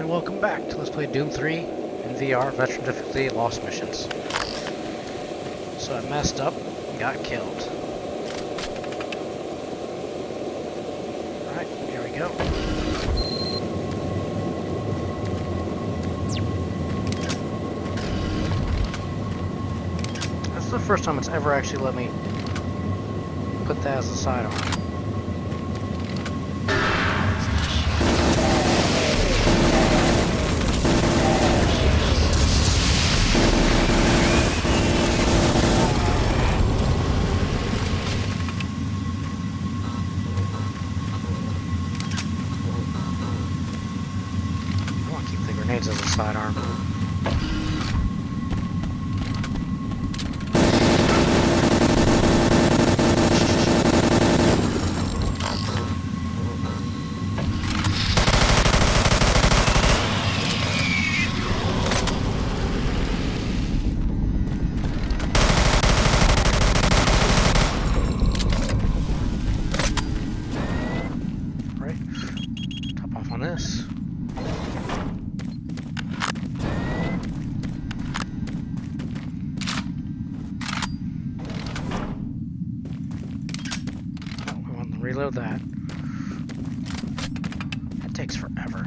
And welcome back to Let's Play Doom 3 in VR, Veteran Difficulty, Lost Missions. So I messed up and got killed. Alright, here we go. That's the first time it's ever actually let me put that as a sidearm. As a sidearm. Right. Top off on this. Reload that. That takes forever.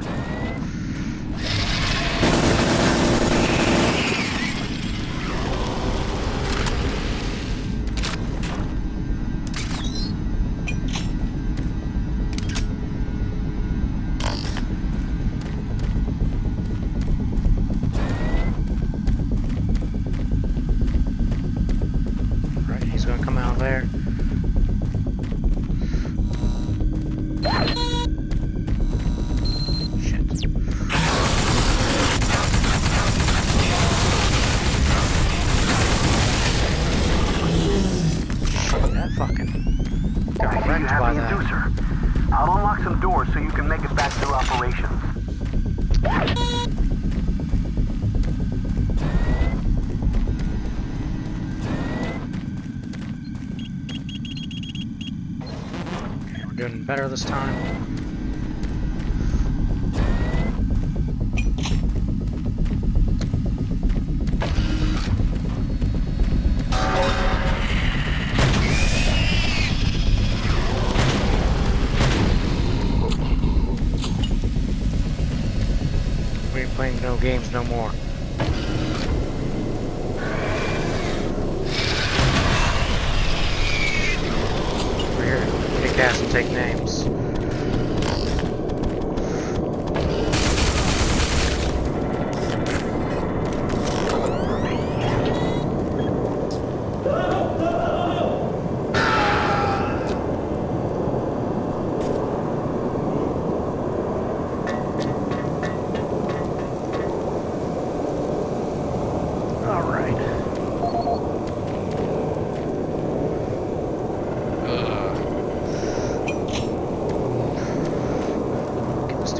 Right, he's gonna come out there. I'll unlock some doors so you can make it back to operations. Okay, we're doing better this time. We ain't playing no games no more. We're here to kick ass and take names.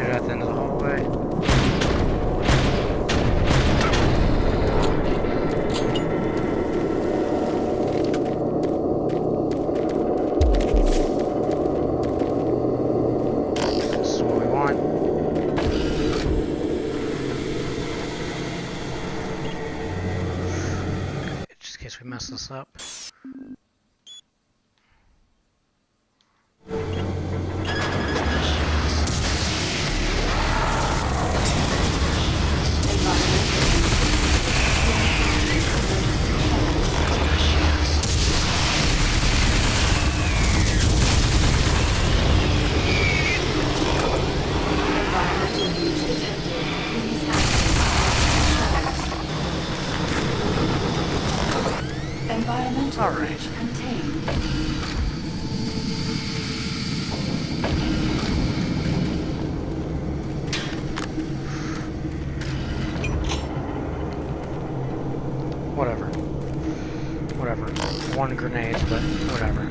At the end of the hallway. This is what we want. Just in case we mess this up. All right. Whatever. One grenade, but whatever.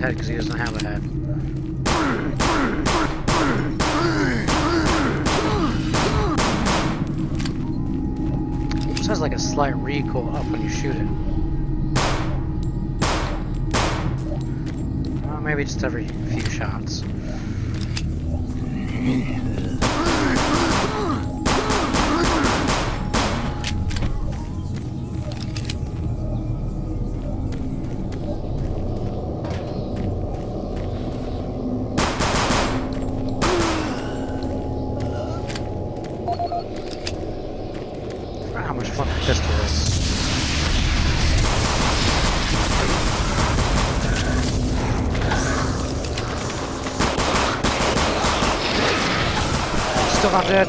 head because he doesn't have a head. This has like a slight recoil up when you shoot it. Well, maybe just every few shots. How much fun that pistol is. Still not dead.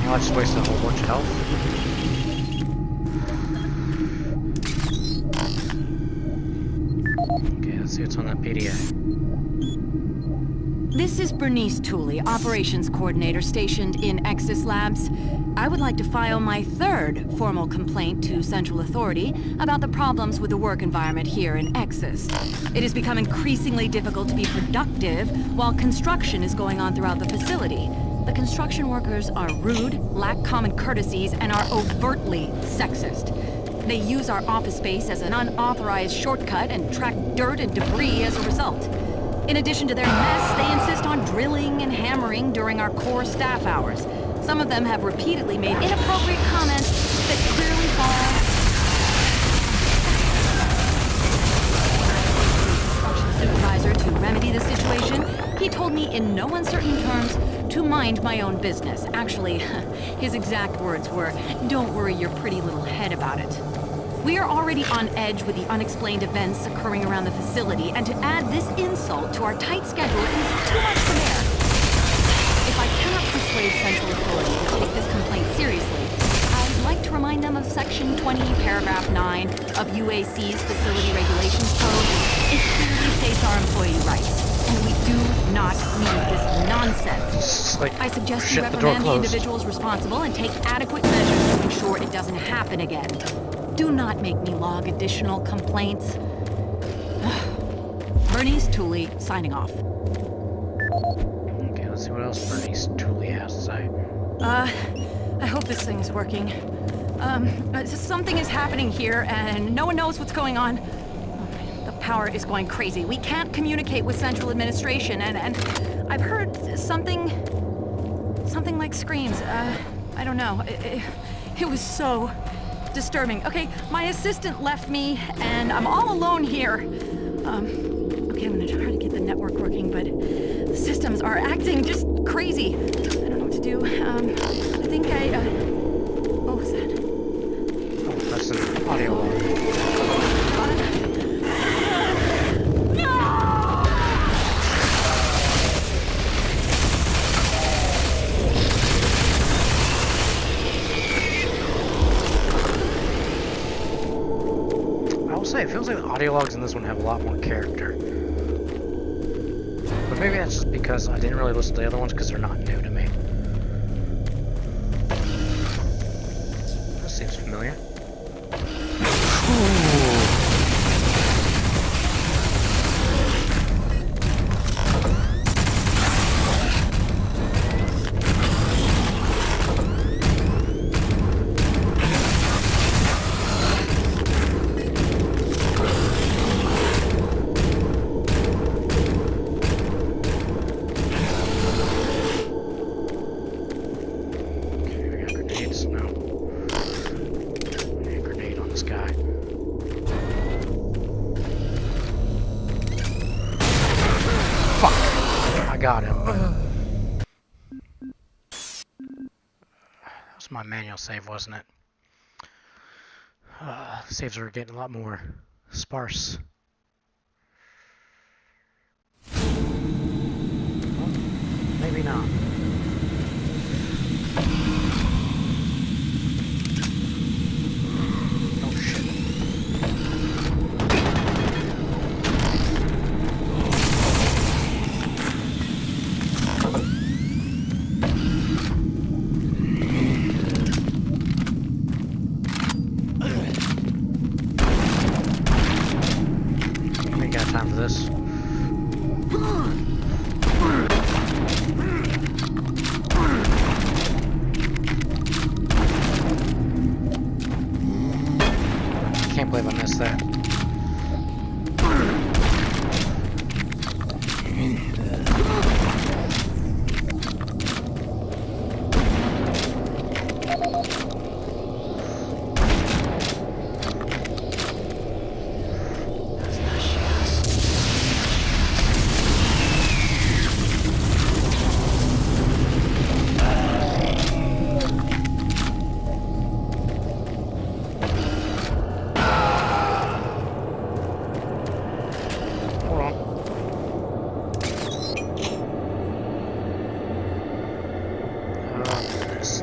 Now I just wasted a whole bunch of health. Okay, let's see what's on that PDA. This is Bernice Tooley, Operations Coordinator stationed in Exis Labs. I would like to file my third formal complaint to Central Authority about the problems with the work environment here in Exis. It has become increasingly difficult to be productive while construction is going on throughout the facility. The construction workers are rude, lack common courtesies, and are overtly sexist. They use our office space as an unauthorized shortcut and track dirt and debris as a result. In addition to their mess, they insist on drilling and hammering during our core staff hours. Some of them have repeatedly made inappropriate comments that clearly fall. Supervisor to remedy the situation, he told me in no uncertain terms to mind my own business. Actually, his exact words were, "Don't worry your pretty little head about it." We are already on edge with the unexplained events occurring around the facility, and to add this insult to our tight schedule is too much to bear. If I cannot persuade Central Authority to take this complaint seriously, I'd like to remind them of Section 20, Paragraph 9 of UAC's Facility Regulations Code. It clearly states our employee rights, and we do not need this nonsense. Like, I suggest you shit, the door reprimand the closed. individuals responsible and take adequate measures to ensure it doesn't happen again. Do not make me log additional complaints. Bernice Tooley, signing off. Okay, let's see what else Bernice Tooley has to say. I hope this thing's working. Something is happening here, and no one knows what's going on. The power is going crazy. We can't communicate with Central Administration, and I've heard something like screams. I don't know. It was so disturbing. Okay, my assistant left me, and I'm all alone here. Okay, I'm gonna try to get the network working, but the systems are acting just crazy. I don't know what to do. I think what was that? Oh, that's an audio log. It feels like the audio logs in this one have a lot more character. But maybe that's just because I didn't really listen to the other ones because they're not new to me. That seems familiar. Got him. That was my manual save, wasn't it? Saves are getting a lot more sparse. Well, maybe not. Oh shit. got time for this. Can't believe I missed that.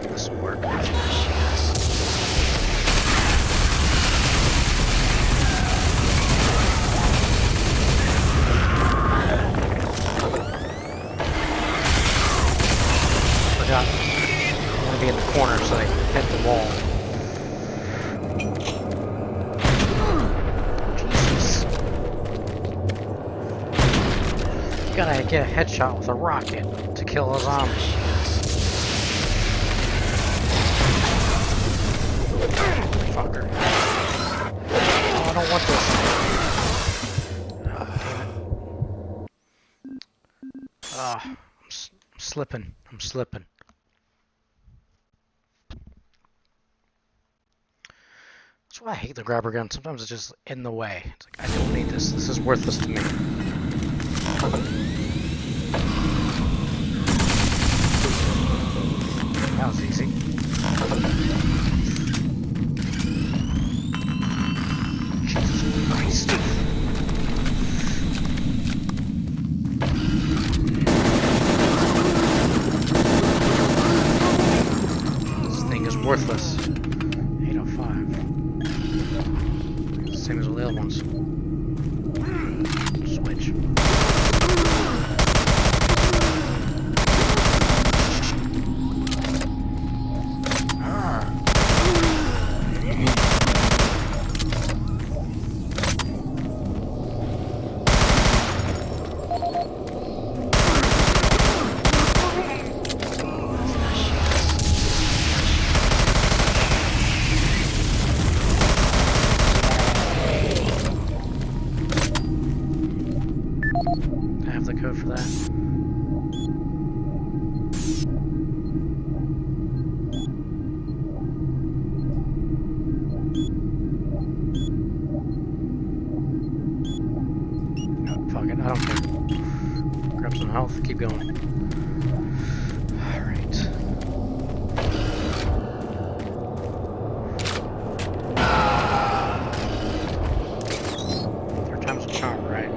This will work. Forgot. I'm gonna be in the corner so I can hit the wall. Jesus. Gotta get a headshot with a rocket to kill a zombie. Fucker. Oh, I don't want this. Oh, damn it. Oh, I'm slipping. I'm slipping. That's why I hate the grabber gun. Sometimes it's just in the way. It's like, I don't need this. This is worthless to me. That was easy. Jesus Christ. This thing is worthless. 805. Same as all the other ones. Switch. I have the code for that. Oh, fuck it, I don't care. Grab some health, keep going. Alright. Third time's a charm, right?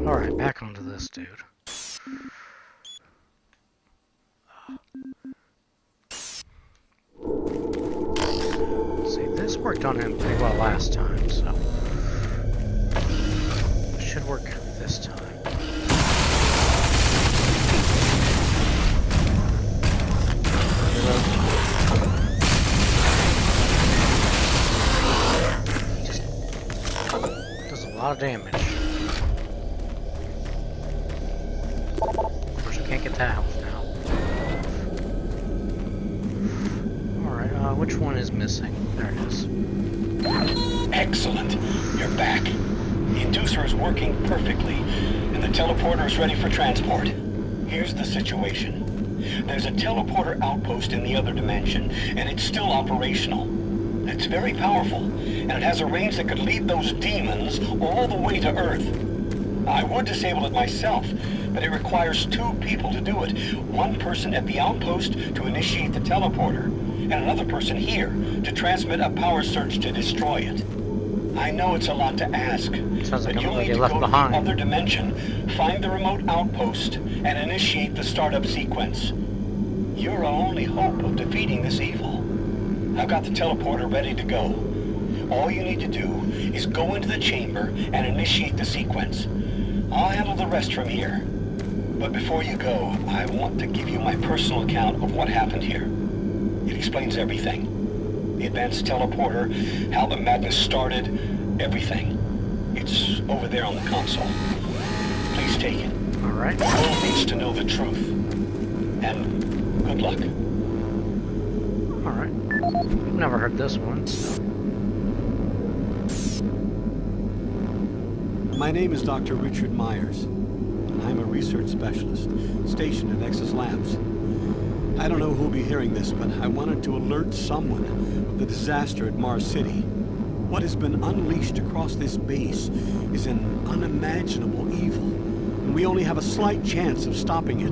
Alright, back onto this dude. See, this worked on him pretty well last time, so it should work this time. He just does a lot of damage. Of course, I can't get that health now. Which one is missing? There it is. Excellent. You're back. The inducer is working perfectly, and the teleporter is ready for transport. Here's the situation. There's a teleporter outpost in the other dimension, and it's still operational. It's very powerful, and it has a range that could lead those demons all the way to Earth. I would disable it myself, but it requires 2 people to do it. One person at the outpost to initiate the teleporter, and another person here to transmit a power surge to destroy it. I know it's a lot to ask, Sounds like but you'll I'm gonna need get to left go behind. to the other dimension, find the remote outpost, and initiate the startup sequence. Your only hope of defeating this evil. I've got the teleporter ready to go. All you need to do is go into the chamber and initiate the sequence. I'll handle the rest from here. But before you go, I want to give you my personal account of what happened here. It explains everything. The advanced teleporter, how the madness started, everything. It's over there on the console. Please take it. Alright. The world needs to know the truth. And good luck. Alright. Never heard this one, so. My name is Dr. Richard Myers. I'm a research specialist stationed at Nexus Labs. I don't know who'll be hearing this, but I wanted to alert someone of the disaster at Mars City. What has been unleashed across this base is an unimaginable evil, and we only have a slight chance of stopping it.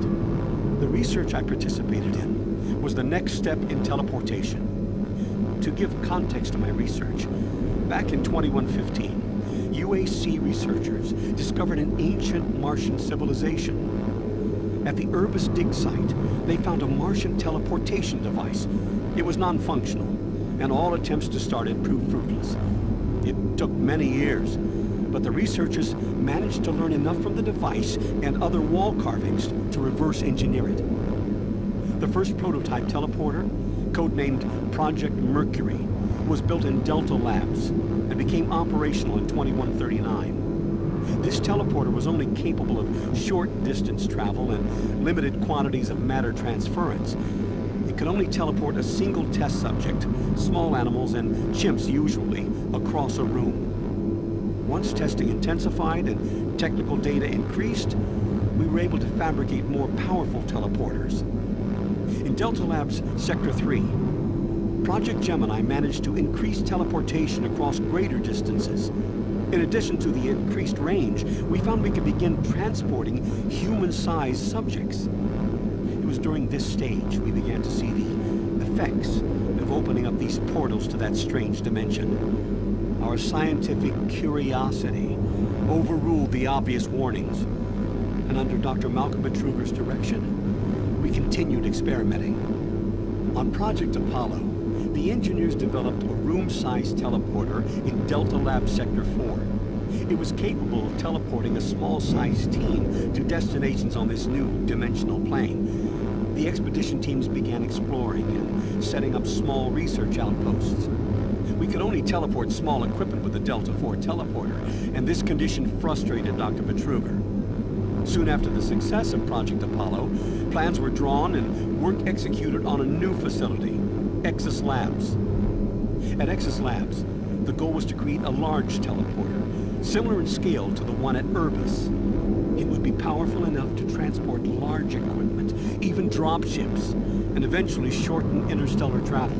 The research I participated in was the next step in teleportation. To give context to my research, back in 2115, UAC researchers discovered an ancient Martian civilization. At the Urbis dig site, they found a Martian teleportation device. It was non-functional, and all attempts to start it proved fruitless. It took many years, but the researchers managed to learn enough from the device and other wall carvings to reverse engineer it. The first prototype teleporter, codenamed Project Mercury, was built in Delta Labs and became operational in 2139. This teleporter was only capable of short-distance travel and limited quantities of matter transference. It could only teleport a single test subject, small animals and chimps usually, across a room. Once testing intensified and technical data increased, we were able to fabricate more powerful teleporters. In Delta Labs Sector 3, Project Gemini managed to increase teleportation across greater distances. In addition to the increased range, we found we could begin transporting human-sized subjects. It was during this stage we began to see the effects of opening up these portals to that strange dimension. Our scientific curiosity overruled the obvious warnings, and under Dr. Malcolm Betruger's direction, we continued experimenting. On Project Apollo, the engineers developed a room-sized teleporter in Delta Lab Sector 4. It was capable of teleporting a small-sized team to destinations on this new dimensional plane. The expedition teams began exploring and setting up small research outposts. We could only teleport small equipment with the Delta 4 teleporter, and this condition frustrated Dr. Betruger. Soon after the success of Project Apollo, plans were drawn and work executed on a new facility, Exus Labs. At Exus Labs, the goal was to create a large teleporter, similar in scale to the one at Urbis. It would be powerful enough to transport large equipment, even dropships, and eventually shorten interstellar travel.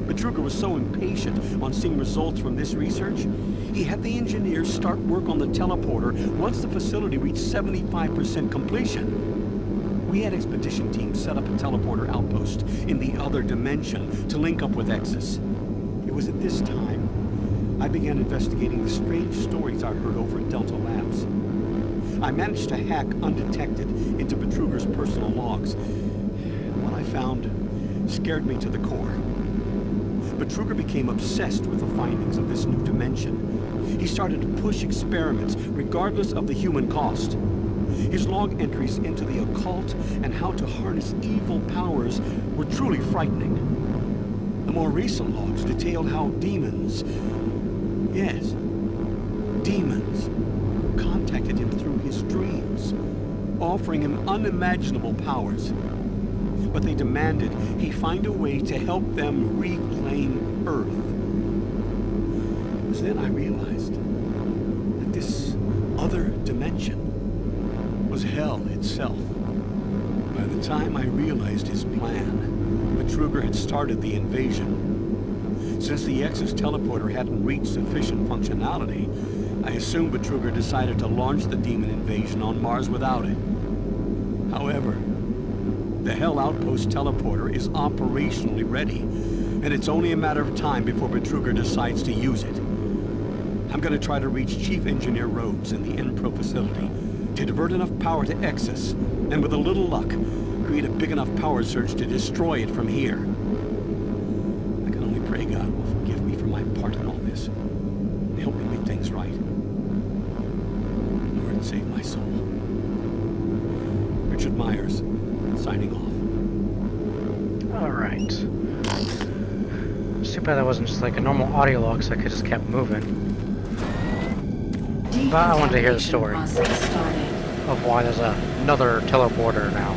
Betruger was so impatient on seeing results from this research, he had the engineers start work on the teleporter once the facility reached 75% completion. We had expedition teams set up a teleporter outpost in the other dimension to link up with Exus. It was at this time I began investigating the strange stories I heard over at Delta Labs. I managed to hack undetected into Betruger's personal logs. What I found scared me to the core. Betruger became obsessed with the findings of this new dimension. He started to push experiments regardless of the human cost. His log entries into the occult and how to harness evil powers were truly frightening. The more recent logs detailed how demons, yes, demons, contacted him through his dreams, offering him unimaginable powers. but they demanded he find a way to help them reclaim Earth. It was then I realized that this other dimension was hell itself. By the time I realized his plan, Betruger had started the invasion. Since the Exus teleporter hadn't reached sufficient functionality, I assumed Betruger decided to launch the demon invasion on Mars without it. However, the Hell Outpost teleporter is operationally ready, and it's only a matter of time before Betruger decides to use it. I'm gonna try to reach Chief Engineer Rhodes in the Enpro facility to divert enough power to Exus, and with a little luck, create a big enough power surge to destroy it from here. I can only pray God will forgive me for my part in all this, and help me make things right. Lord, save my soul. Richard Myers, signing off. Alright. Too bad that wasn't just like a normal audio log, so I could just kept moving. But I wanted to hear the story of why there's another teleporter now.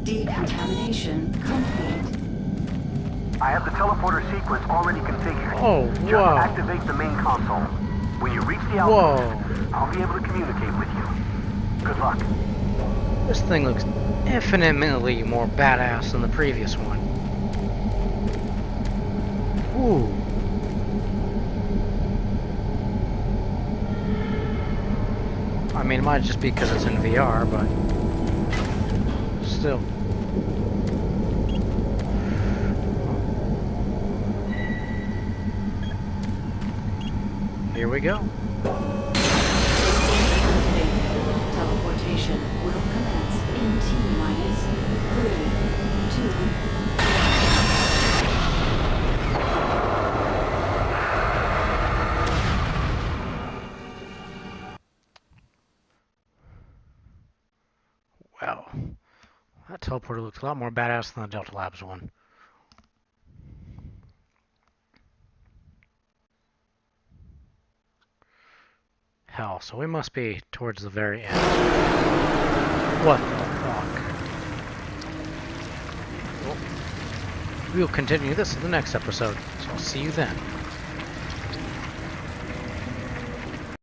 Decontamination complete. I have the teleporter sequence already configured. Oh, Just whoa. activate the main console. When you reach the outpost, I'll be able to communicate with you. Good luck. This thing looks infinitely more badass than the previous one. Ooh. I mean, it might just be because it's in VR, but still. Here we go. Teleportation will commence in T-minus 3, 2, Wow. That teleporter looks a lot more badass than the Delta Labs one. Hell, so we must be towards the very end. What the fuck? Well, we'll continue this in the next episode, so I'll see you then.